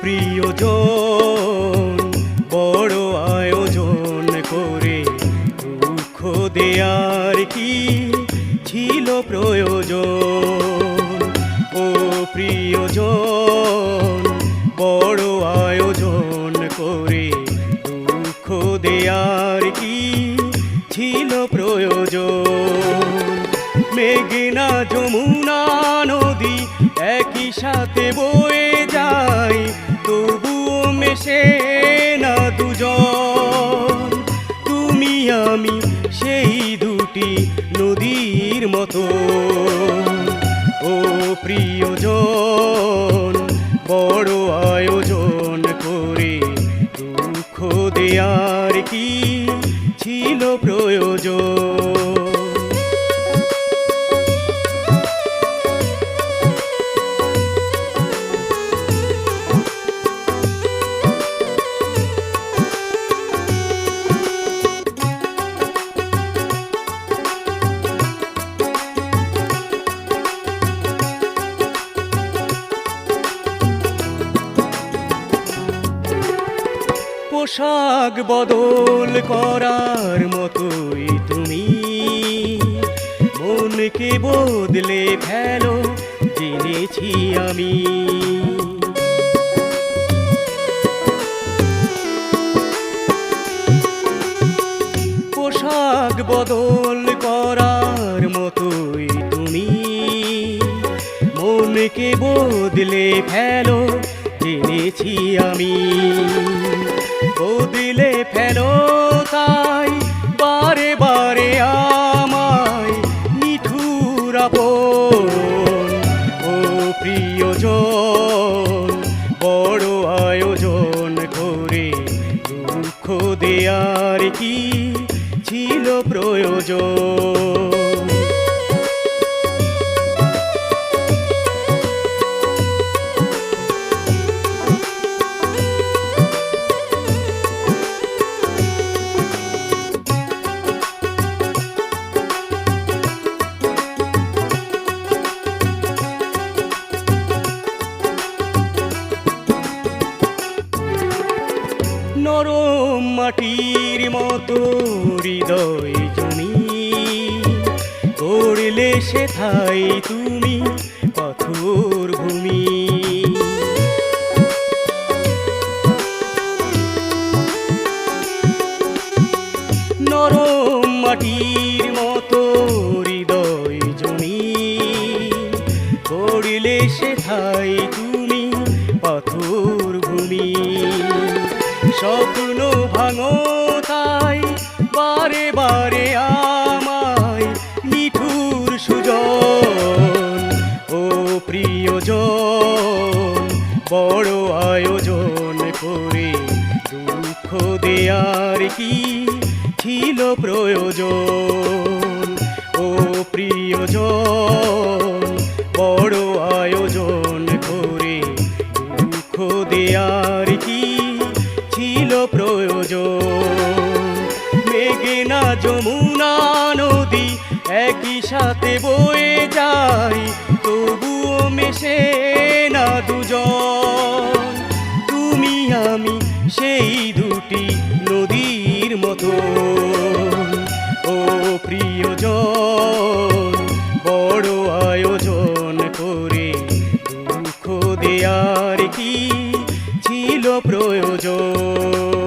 প্রিয়জন বড় আয়োজন করে দুঃখ দেয়ার কি ছিল প্রয়োজন? ও প্রিয়জন বড় আয়োজন করে দুঃখ দেয়ার কি ছিল প্রয়োজন? মেঘনা যমুনা নদী একই সাথে বয়ে যায়, তবুও মেশে না দুজন। তুমি আমি সেই দুটি নদীর মতো। ও প্রিয়জন বড় আয়োজন করে দুঃখ দেয়ার কি ছিল প্রয়োজন? পোশাক বদল করার মতোই তুমি মনকে বদলে ফেলো জেনেছি আমি। পোশাক বদল করার মতোই তুমি মনকে বদলে ফেলো জেনেছি আমি। বদলে ফেলো তাই বারে বারে আমায় নিঠুর আপন। ও প্রিয়জন বড় আয়োজন করে দুঃখ দেয়ার কি ছিল প্রয়োজন? নরম মাটির মতো হৃদয় তুমি করলে সেথায় তুমি পাথর ভূমি। নরম মাটির মতো হৃদয় তুমি করলে সেথায় তুমি পাথর ভূমি। স্বপ্ন ভাঙো তাই বারে বারে আমায় নিঠুর সুজন। ও প্রিয়জন বড় আয়োজন করে দুঃখ দেয়ার কি ছিল প্রয়োজন? ও প্রিয়জন বড় আয়োজন করে দুঃখ দেয়ার কি ছিল প্রয়োজন? মেঘনা যমুনা নদী একই সাথে বয়ে যায়, তবুও মেশে না দুজন। তুমি আমি সেই দুটি নদীর মতো। ও প্রিয়জন বড় আয়োজন করে দুঃখ দেয়ার কি ছিল প্রয়োজন?